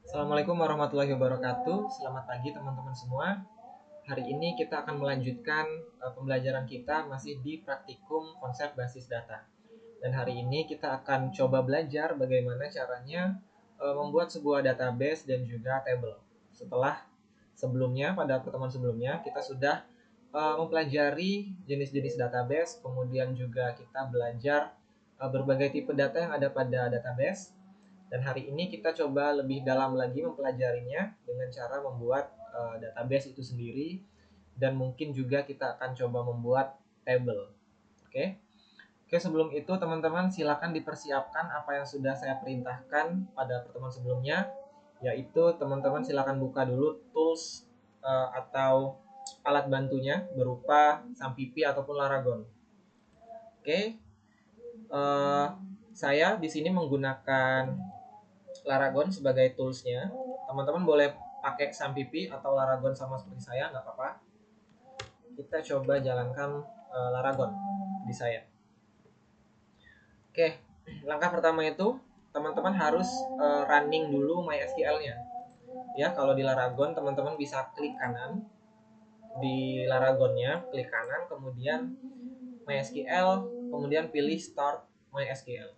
Assalamualaikum warahmatullahi wabarakatuh. Selamat pagi teman-teman semua. Hari ini kita akan melanjutkan pembelajaran kita masih di praktikum konsep basis data. Dan hari ini kita akan coba belajar bagaimana caranya membuat sebuah database dan juga table. Setelah sebelumnya, pada pertemuan sebelumnya, kita sudah mempelajari jenis-jenis database, kemudian juga kita belajar berbagai tipe data yang ada pada database. Dan hari ini kita coba lebih dalam lagi mempelajarinya dengan cara membuat database itu sendiri, dan mungkin juga kita akan coba membuat table. Oke. Oke, sebelum itu teman-teman silakan dipersiapkan apa yang sudah saya perintahkan pada pertemuan sebelumnya, yaitu teman-teman silakan buka dulu tools atau alat bantunya berupa Sampipi ataupun Laragon. Oke. Saya di sini menggunakan Laragon sebagai toolsnya. Teman-teman boleh pakai Sampipi atau Laragon sama seperti saya, nggak apa-apa. Kita coba jalankan Laragon di saya. Oke, langkah pertama itu teman-teman harus running dulu MySQL-nya. Ya, kalau di Laragon teman-teman bisa klik kanan di Laragonnya, klik kanan, kemudian MySQL, kemudian pilih Start MySQL.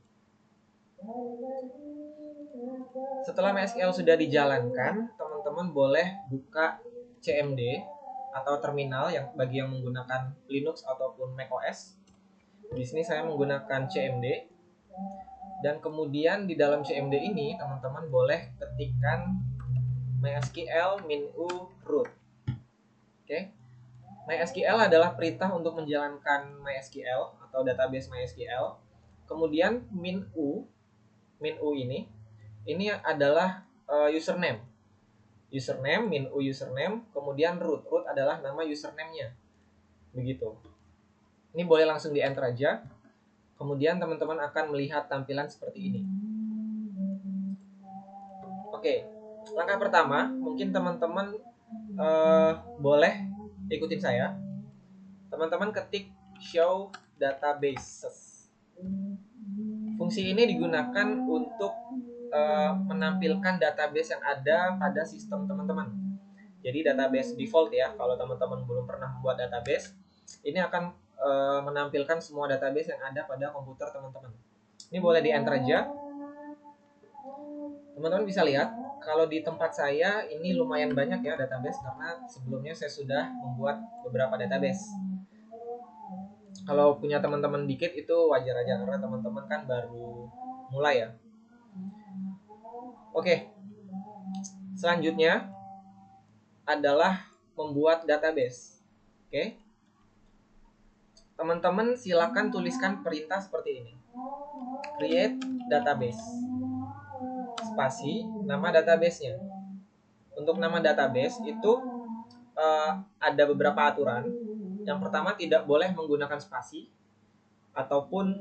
Setelah MySQL sudah dijalankan, teman-teman boleh buka CMD atau terminal yang bagi yang menggunakan Linux ataupun macOS. Di sini saya menggunakan CMD. Dan kemudian di dalam CMD ini teman-teman boleh ketikkan MySQL -u root. Oke. MySQL adalah perintah untuk menjalankan MySQL atau database MySQL. Kemudian -u ini adalah username. Username username, kemudian root adalah nama username-nya. Begitu. Ini boleh langsung di enter aja. Kemudian teman-teman akan melihat tampilan seperti ini. Oke, langkah pertama mungkin teman-teman boleh ikutin saya. Teman-teman ketik show databases. Fungsi ini digunakan untuk menampilkan database yang ada pada sistem teman-teman. Jadi database default ya, kalau teman-teman belum pernah membuat database, ini akan menampilkan semua database yang ada pada komputer teman-teman. Ini boleh di enter aja. Teman-teman bisa lihat kalau di tempat saya ini lumayan banyak ya database, karena sebelumnya saya sudah membuat beberapa database. Kalau punya teman-teman dikit itu wajar aja, karena teman-teman kan baru mulai ya. Oke, selanjutnya adalah membuat database. Oke, teman-teman silakan tuliskan perintah seperti ini: create database spasi nama databasenya. Untuk nama database itu ada beberapa aturan. Yang pertama, tidak boleh menggunakan spasi ataupun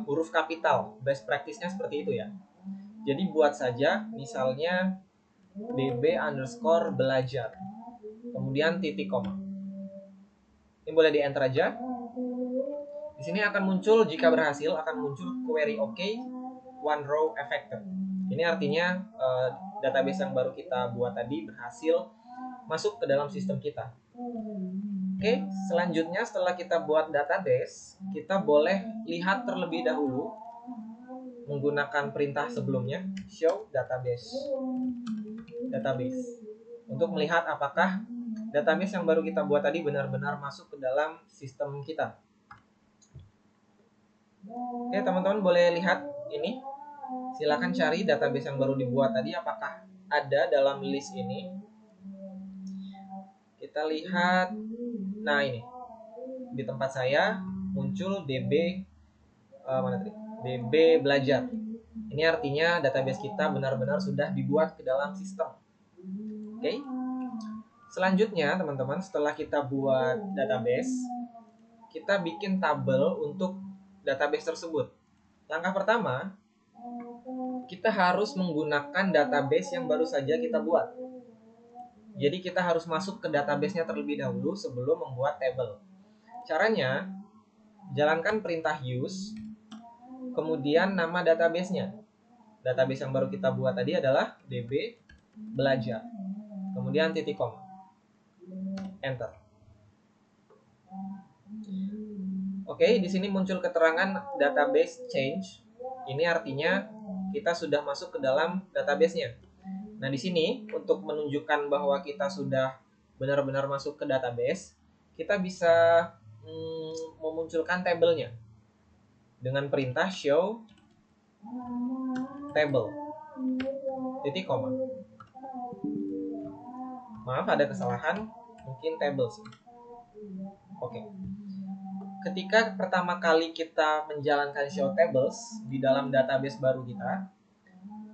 huruf kapital. Best practice-nya seperti itu ya. Jadi buat saja misalnya db_belajar, kemudian titik koma. Ini boleh di enter aja. Di sini akan muncul, jika berhasil akan muncul query OK one row affected. Ini artinya database yang baru kita buat tadi berhasil masuk ke dalam sistem kita. Oke, selanjutnya setelah kita buat database, kita boleh lihat terlebih dahulu menggunakan perintah sebelumnya, show database untuk melihat apakah database yang baru kita buat tadi benar-benar masuk ke dalam sistem kita. Oke, teman-teman boleh lihat ini. Silakan cari database yang baru dibuat tadi apakah ada dalam list ini. Kita lihat. Nah, ini. Di tempat saya muncul DB belajar. Ini artinya database kita benar-benar sudah dibuat ke dalam sistem. Oke. Selanjutnya, teman-teman, setelah kita buat database, kita bikin tabel untuk database tersebut. Langkah pertama, kita harus menggunakan database yang baru saja kita buat. Jadi kita harus masuk ke database-nya terlebih dahulu sebelum membuat table. Caranya, jalankan perintah use, kemudian nama database-nya. database yang baru kita buat tadi adalah DB belajar. Kemudian titik koma. Enter. Oke, di sini muncul keterangan database change. Ini artinya kita sudah masuk ke dalam database-nya. Nah, di sini untuk menunjukkan bahwa kita sudah benar-benar masuk ke database, kita bisa memunculkan tabelnya dengan perintah show table titik koma. Maaf, ada kesalahan, mungkin table sih. Oke. Ketika pertama kali kita menjalankan show tables di dalam database baru kita,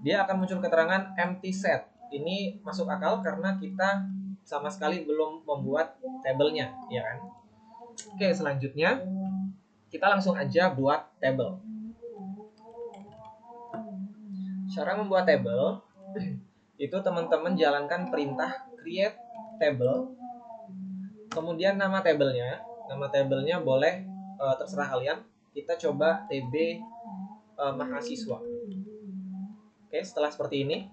dia akan muncul keterangan empty set. Ini masuk akal karena kita sama sekali belum membuat tabelnya, ya kan? Oke, selanjutnya kita langsung aja buat table. Cara membuat table itu teman-teman jalankan perintah create table, kemudian nama tabelnya boleh terserah kalian. Kita coba TB mahasiswa. Oke, setelah seperti ini,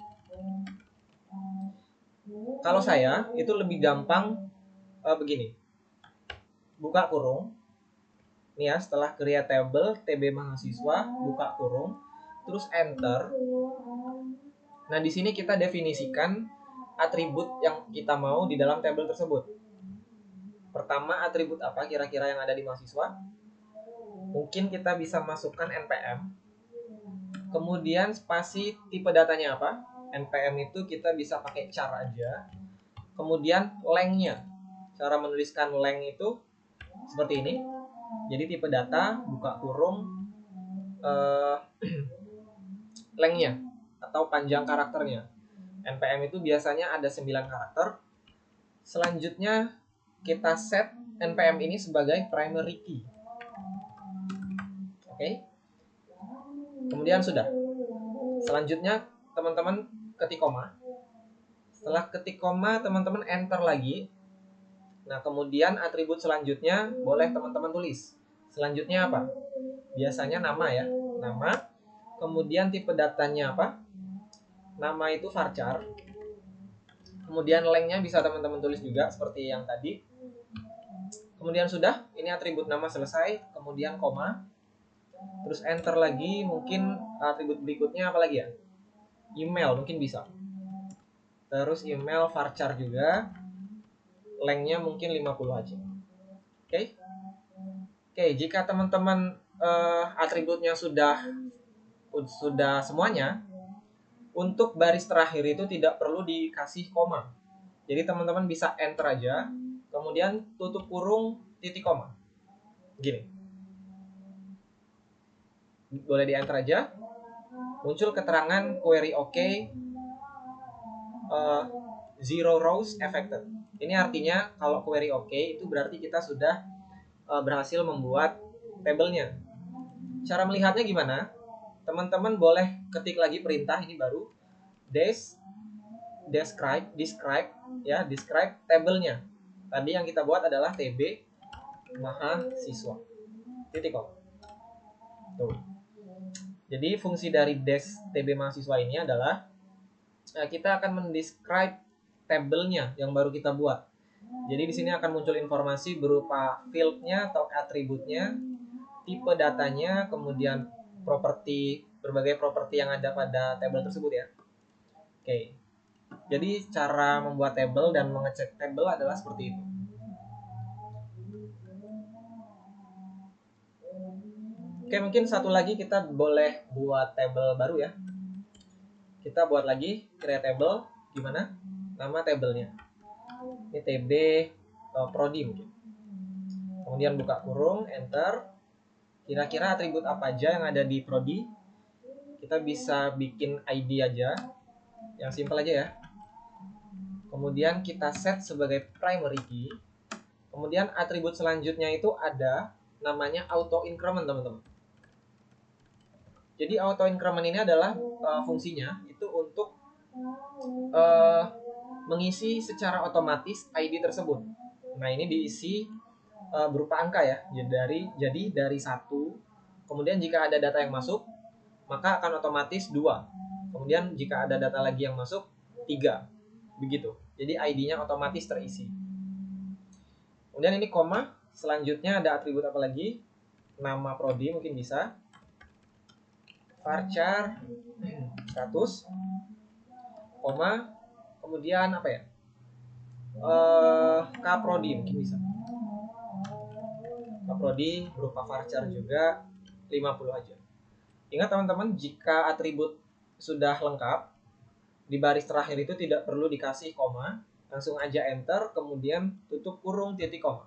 kalau saya itu lebih gampang begini, buka kurung. Nih ya, setelah create table TB mahasiswa, buka kurung, terus enter. Nah, di sini kita definisikan atribut yang kita mau di dalam tabel tersebut. Pertama, atribut apa kira-kira yang ada di mahasiswa? Mungkin kita bisa masukkan npm. Kemudian spasi tipe datanya apa? npm itu kita bisa pakai char aja. Kemudian length-nya. Cara menuliskan length itu seperti ini. Jadi tipe data, buka kurung, length-nya atau panjang karakternya. npm itu biasanya ada 9 karakter. Selanjutnya kita set npm ini sebagai primary key. Oke. Kemudian sudah. Selanjutnya teman-teman ketik koma. Setelah ketik koma, teman-teman enter lagi. Nah, kemudian atribut selanjutnya boleh teman-teman tulis. Selanjutnya apa? Biasanya nama ya, nama. Kemudian tipe datanya apa? Nama itu varchar. Kemudian length-nya bisa teman-teman tulis juga seperti yang tadi. Kemudian sudah, ini atribut nama selesai. Kemudian koma. Terus enter lagi, mungkin atribut berikutnya apa lagi ya? Email mungkin bisa. Terus email varchar juga. Length-nya mungkin 50 aja. Oke. Oke, jika teman-teman atributnya sudah semuanya, untuk baris terakhir itu tidak perlu dikasih koma. Jadi teman-teman bisa enter aja, kemudian tutup kurung titik koma. Gini. Boleh di enter aja. Muncul keterangan query OK, zero rows affected. Ini artinya kalau query OK itu berarti kita sudah berhasil membuat tabelnya. Cara melihatnya gimana? Teman-teman boleh ketik lagi perintah ini baru describe tabelnya. Tadi yang kita buat adalah TB mahasiswa. Titik kok. Tuh. Jadi fungsi dari TB mahasiswa ini adalah kita akan mendescribe tabelnya yang baru kita buat. Jadi di sini akan muncul informasi berupa field-nya atau atributnya, tipe datanya, kemudian berbagai properti yang ada pada tabel tersebut ya. Oke. Jadi cara membuat tabel dan mengecek tabel adalah seperti itu. Oke, mungkin satu lagi kita boleh buat tabel baru ya. Kita buat lagi create table. Gimana? Nama tabelnya. Ini TB prodi mungkin. Kemudian buka kurung, enter. Kira-kira atribut apa aja yang ada di prodi? Kita bisa bikin ID aja, yang simple aja ya. Kemudian kita set sebagai primary key. Kemudian atribut selanjutnya itu ada namanya auto increment, teman-teman. Jadi auto increment ini adalah fungsinya itu untuk mengisi secara otomatis ID tersebut. Nah, ini diisi berupa angka ya. Jadi dari 1, kemudian jika ada data yang masuk, maka akan otomatis 2. Kemudian jika ada data lagi yang masuk, 3. Begitu. Jadi ID-nya otomatis terisi. Kemudian ini koma, selanjutnya ada atribut apa lagi? Nama prodi mungkin bisa. Varchar status, koma, kemudian apa ya? Kprodi mungkin bisa. Kprodi berupa varchar juga 50 aja. Ingat teman-teman, jika atribut sudah lengkap, di baris terakhir itu tidak perlu dikasih koma, langsung aja enter, kemudian tutup kurung titik koma.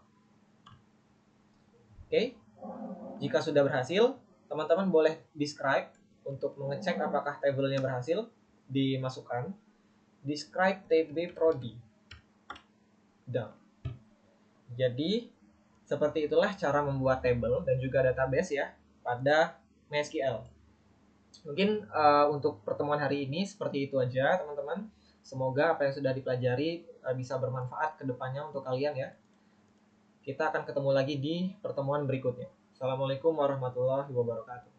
Oke, jika sudah berhasil, teman-teman boleh describe untuk mengecek apakah tabelnya berhasil dimasukkan. Describe TB Prodi. Done. Jadi, seperti itulah cara membuat table dan juga database ya pada MySQL. Mungkin untuk pertemuan hari ini seperti itu aja teman-teman. Semoga apa yang sudah dipelajari bisa bermanfaat ke depannya untuk kalian ya. Kita akan ketemu lagi di pertemuan berikutnya. Assalamualaikum warahmatullahi wabarakatuh.